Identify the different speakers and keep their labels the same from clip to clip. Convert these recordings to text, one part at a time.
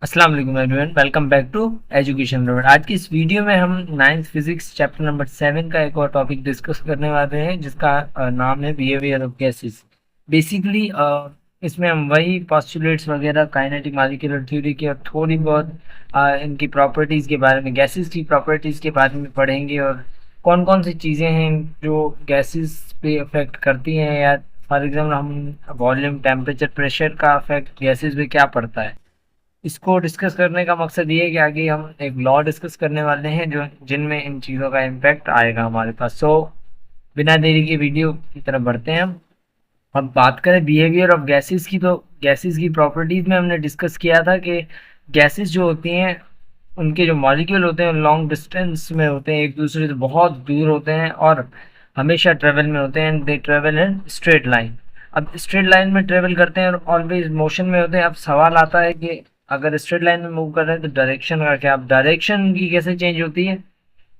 Speaker 1: अस्सलाम वालेकुम everyone, welcome back to Education Road. आज की इस वीडियो में हम नाइन्थ फिजिक्स चैप्टर नंबर 7 का एक और टॉपिक डिस्कस करने वाले हैं, जिसका नाम है बिहेवियर ऑफ गैसेस। बेसिकली इसमें हम वही पॉस्टुलेट्स वगैरह काइनेटिक मॉलिक्यूलर थ्योरी की और थोड़ी बहुत इनकी प्रॉपर्टीज़ के बारे में, गैसेस की प्रॉपर्टीज़ के बारे में पढ़ेंगे, और कौन कौन सी चीज़ें हैं जो गैसेस पे अफेक्ट करती हैं, या फॉर एग्जाम्पल हम वॉल्यूम, टेम्परेचर, प्रेशर का अफेक्ट गैसेस पे क्या पड़ता है। इसको डिस्कस करने का मकसद ये है कि आगे हम एक लॉ डिस्कस करने वाले हैं जो जिनमें इन चीज़ों का इम्पैक्ट आएगा हमारे पास। सो बिना देरी के वीडियो की तरफ बढ़ते हैं हम। अब बात करें बिहेवियर ऑफ गैसेस की, तो गैसेस की प्रॉपर्टीज़ में हमने डिस्कस किया था कि गैसेस जो होती हैं उनके जो मॉलिक्यूल होते हैं लॉन्ग डिस्टेंस में होते हैं, एक दूसरे से बहुत दूर होते हैं और हमेशा ट्रेवल में होते हैं, and they travel in straight line. अब स्ट्रेट लाइन में ट्रेवल करते हैं और ऑलवेज मोशन में होते हैं। अब सवाल आता है कि अगर स्ट्रेट लाइन में मूव कर रहे हैं तो डायरेक्शन का क्या। अब डायरेक्शन की कैसे चेंज होती है।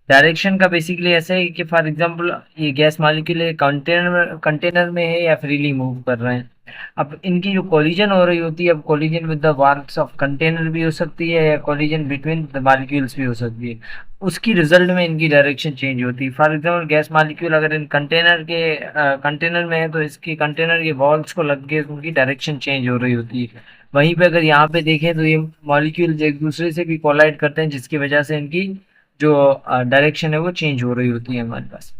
Speaker 1: डायरेक्शन का बेसिकली ऐसे है कि फॉर एग्जांपल ये गैस मॉलिक्यूल कंटेनर में है या फ्रीली मूव कर रहे हैं। अब इनकी जो कोलिजन हो रही होती है, अब collision with the walls of container भी हो सकती है या कोलिजन बिटवीन द मॉलिक्यूल्स भी हो सकती है। उसकी रिजल्ट में इनकी डायरेक्शन चेंज होती है। फॉर एग्जांपल गैस मॉलिक्यूल अगर इन कंटेनर में है तो इसकी कंटेनर के वॉल्स को लग के उनकी डायरेक्शन चेंज हो रही होती है। वहीं पे अगर यहाँ पे देखें तो ये मॉलिक्यूल्स एक दूसरे से भी कोलाइड करते हैं, जिसकी वजह से इनकी जो डायरेक्शन है वो चेंज हो रही होती है हमारे पास।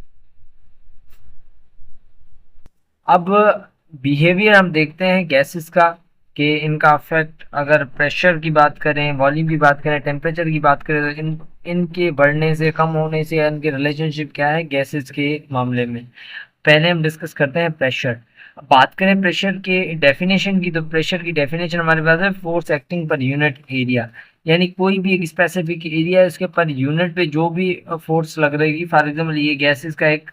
Speaker 1: अब बिहेवियर हम देखते हैं गैसेस का, कि इनका अफेक्ट अगर प्रेशर की बात करें, वॉल्यूम की बात करें, टेम्परेचर की बात करें, तो इनके बढ़ने से, कम होने से इनके रिलेशनशिप क्या है गैसेस के मामले में। पहले हम डिस्कस करते हैं प्रेशर। बात करें प्रेशर के डेफिनेशन की, तो प्रेशर की डेफिनेशन हमारे पास है force acting per unit area. यानी कोई भी एक स्पेसिफिक एरिया है उसके पर यूनिट पे जो भी फोर्स लग रही है। फॉर एग्जाम्पल ये गैसेस का एक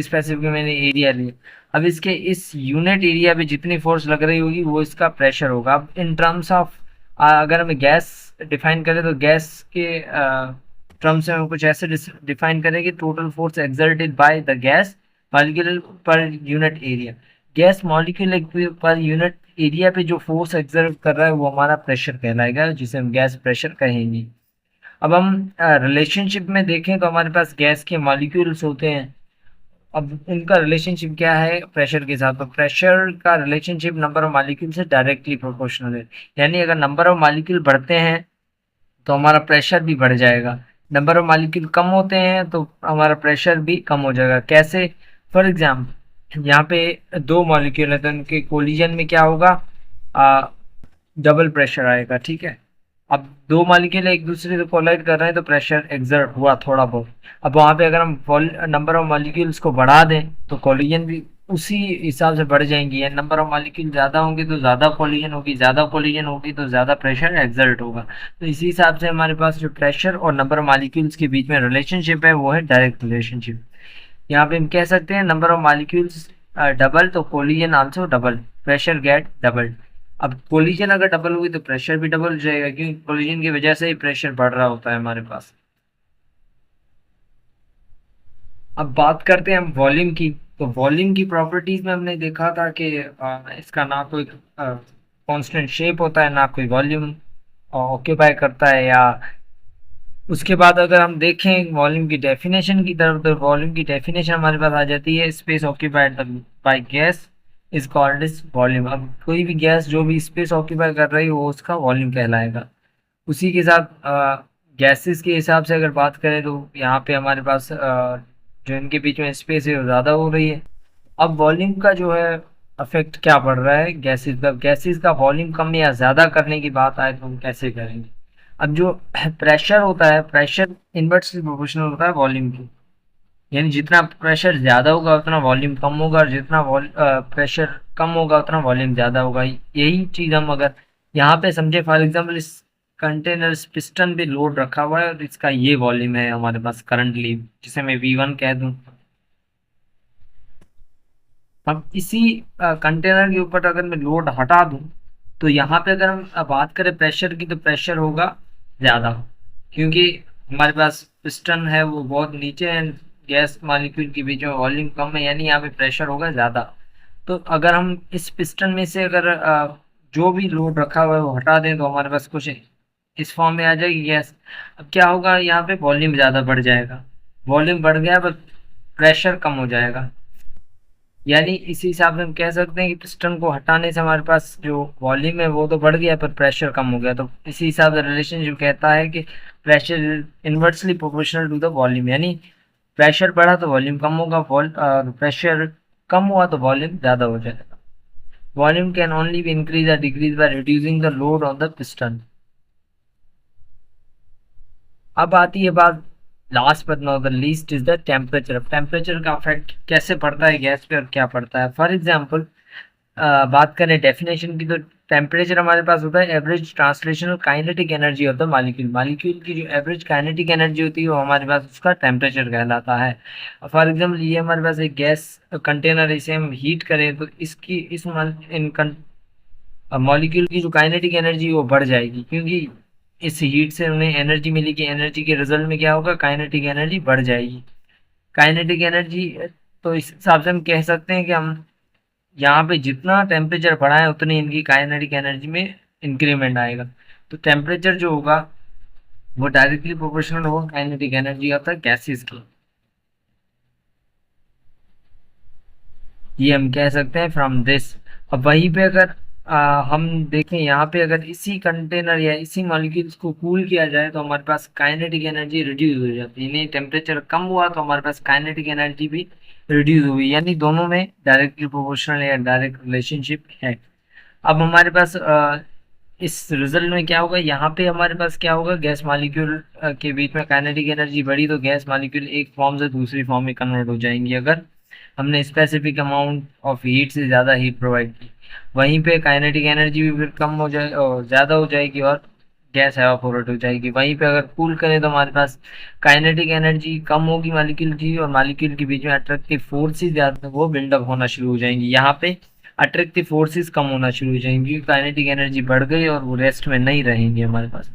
Speaker 1: स्पेसिफिक मैंने एरिया लिया। अब इसके इस यूनिट एरिया पे जितनी फोर्स लग रही होगी वो इसका प्रेशर होगा। अब इन टर्म्स ऑफ अगर हमें गैस डिफाइन करें तो गैस के टर्म्स में हम कुछ ऐसे डिफाइन करें कि total force exerted by the gas molecule per unit area. Gas molecule per unit area पे जो फोर्स एक्सर्ट कर रहा है वो हमारा प्रेशर कहलाएगा, जिसे हम गैस प्रेशर कहेंगे। अब हम रिलेशनशिप में देखें तो हमारे पास गैस के मॉलिक्यूल्स होते हैं। अब उनका रिलेशनशिप क्या है प्रेशर के साथ। तो प्रेशर का रिलेशनशिप नंबर ऑफ मॉलिक्यूल से डायरेक्टली प्रोपोर्शनल है। यानी अगर नंबर ऑफ मॉलिक्यूल बढ़ते हैं तो हमारा प्रेशर भी बढ़ जाएगा। नंबर ऑफ मॉलिक्यूल कम होते हैं तो हमारा प्रेशर भी कम हो जाएगा। कैसे। फॉर एग्जाम्पल यहाँ पे दो मॉलिक्यूल है तो उनके कोलिजन में क्या होगा, डबल प्रेशर आएगा। ठीक है। अब दो मॉलिक्यूल एक दूसरे से कोलाइड कर रहे हैं तो प्रेशर एक्सर्ट हुआ थोड़ा बहुत। अब वहाँ पे अगर हम नंबर ऑफ मॉलिक्यूल्स को बढ़ा दें तो कोलिजन भी उसी हिसाब से बढ़ जाएंगी। या नंबर ऑफ मॉलिक्यूल ज़्यादा होंगे तो ज़्यादा कोलिजन होगी, ज़्यादा कोलिजन होगी तो ज़्यादा प्रेशर एक्सर्ट होगा। तो इसी हिसाब से हमारे पास जो प्रेशर और नंबर ऑफ मॉलिक्यूल्स के बीच में रिलेशनशिप है वो है डायरेक्ट रिलेशनशिप। यहाँ पे हम कह सकते हैं नंबर ऑफ मॉलिक्यूल्स डबल तो collision also double, pressure get double. अब कोलिजन अगर डबल हुई तो प्रेशर भी डबल हो जाएगा, क्योंकि कोलिजन की वजह से ही प्रेशर बढ़ रहा होता है हमारे पास। अब बात करते हैं हम वॉल्यूम की। तो वॉल्यूम की प्रॉपर्टीज में हमने देखा था कि इसका ना कोई कांस्टेंट शेप होता है, ना कोई वॉल्यूम ऑक्यूपाई करता है। या उसके बाद अगर हम देखें वॉल्यूम की डेफिनेशन की तरफ, तो वॉल्यूम की डेफिनेशन हमारे पास आ जाती है space occupied by gas is called is volume. अब कोई भी गैस जो भी स्पेस ऑक्यूपाई कर रही हो उसका वॉल्यूम कहलाएगा। उसी के साथ गैसेस के हिसाब से अगर बात करें तो यहाँ पे हमारे पास जो इनके बीच में स्पेस है वो ज़्यादा हो रही है। अब वॉल्यूम का जो है अफेक्ट क्या पड़ रहा है गैसेस का वॉल्यूम कम या ज़्यादा करने की बात आए तो हम कैसे करेंगे। अब जो प्रेशर होता है, प्रेशर इनवर्सली प्रोपोर्शनल होता है वॉल्यूम की। यानी जितना प्रेशर ज़्यादा होगा उतना वॉल्यूम कम होगा, और जितना प्रेशर कम होगा उतना वॉल्यूम ज़्यादा होगा। यही चीज़ हम अगर यहाँ पे समझे, फॉर एग्जांपल इस कंटेनर पिस्टन पे लोड रखा हुआ है और इसका ये वॉल्यूम है हमारे पास करंटली, जिसे मैं V1 कह दूँ। अब इसी कंटेनर के ऊपर अगर मैं लोड हटा दूँ तो यहाँ पे अगर हम बात करें प्रेशर की, तो प्रेशर होगा ज़्यादा, क्योंकि हमारे पास पिस्टन है वो बहुत नीचे है, गैस मॉलिक्यूल के बीच में वॉल्यूम कम है, यानी यहाँ पे प्रेशर होगा ज़्यादा। तो अगर हम इस पिस्टन में से अगर जो भी लोड रखा हुआ है वो हटा दें तो हमारे पास कुछ इस फॉर्म में आ जाएगी गैस। अब क्या होगा, यहाँ पे वॉल्यूम ज़्यादा बढ़ जाएगा, वॉल्यूम बढ़ गया पर प्रेशर कम हो जाएगा। यानी इसी हिसाब से हम कह सकते हैं कि पिस्टन को हटाने से हमारे पास जो वॉल्यूम है वो तो बढ़ गया पर प्रेशर कम हो गया। तो इसी हिसाब से रिलेशनशिप कहता है कि pressure inversely proportional to the volume, यानी प्रेशर बढ़ा तो वॉल्यूम कम होगा, प्रेशर कम हुआ तो वॉल्यूम ज़्यादा हो जाएगा। Volume can only be increase or decrease by reducing the load on the piston. अब आती है बात, last but not the least is the temperature. अब टेम्परेचर का इफेक्ट कैसे पड़ता है गैस पे और क्या पड़ता है। फॉर एग्जांपल बात करें डेफिनेशन की, तो टेम्परेचर हमारे पास होता है average translational kinetic energy of the molecule. Molecule की जो एवरेज काइनेटिक एनर्जी होती है वो हमारे पास उसका टेम्परेचर कहलाता है। फॉर एग्जांपल ये हमारे पास एक गैस कंटेनर, इसे हम हीट करें तो इसकी इस मॉलिक्यूल की जो काइनेटिक एनर्जी वो बढ़ जाएगी, क्योंकि इस हीट से उन्हें एनर्जी मिली कि एनर्जी के रिजल्ट में क्या होगा, काइनेटिक एनर्जी बढ़ जाएगी। काइनेटिक एनर्जी, तो इस हिसाब से हम कह सकते हैं कि हम यहाँ पे जितना टेम्परेचर बढ़ा है उतनी इनकी काइनेटिक एनर्जी में इंक्रीमेंट आएगा। तो टेम्परेचर जो होगा वो डायरेक्टली प्रोपोर्शनल होगा kinetic energy of the gases की। ये हम कह सकते हैं फ्रॉम दिस। अब वहीं पे अगर हम देखें यहाँ पे, अगर इसी कंटेनर या इसी मॉलिक्यूल्स को कूल किया जाए तो हमारे पास काइनेटिक एनर्जी रिड्यूस हो जाती है, यानी टेम्परेचर कम हुआ तो हमारे पास काइनेटिक एनर्जी भी रिड्यूस हुई, यानी दोनों में डायरेक्टली प्रोपोर्शनल या डायरेक्ट रिलेशनशिप है। अब हमारे पास इस रिजल्ट में क्या होगा, यहाँ पे हमारे पास क्या होगा, गैस मॉलिक्यूल के बीच में काइनेटिक एनर्जी बढ़ी तो गैस मॉलिक्यूल एक फॉर्म से दूसरी फॉर्म में कन्वर्ट हो जाएंगी अगर हमने स्पेसिफिक अमाउंट ऑफ हीट से ज़्यादा हीट प्रोवाइड की। वहीं पे काइनेटिक एनर्जी भी फिर कम हो जाए और ज़्यादा हो जाएगी और गैस एवापोरेट हो जाएगी। वहीं पे अगर कूल करें तो हमारे पास काइनेटिक एनर्जी कम होगी मॉलिक्यूल की, और मॉलिक्यूल के बीच में अट्रैक्टिव फोर्सेस ज़्यादा वो बिल्डअप होना शुरू हो जाएंगी। यहाँ पे अट्रैक्टिव फोर्सेस कम होना शुरू हो जाएंगी क्योंकि काइनेटिक एनर्जी बढ़ गई और वो रेस्ट में नहीं रहेंगी हमारे पास।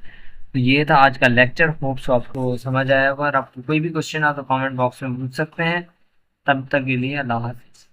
Speaker 1: तो ये था आज का लेक्चर, होप्स आपको समझ आया होगा। और आपको कोई भी क्वेश्चन आ तो कमेंट बॉक्स में पूछ सकते हैं। तब तक के लिए अल्लाह हाफिज़।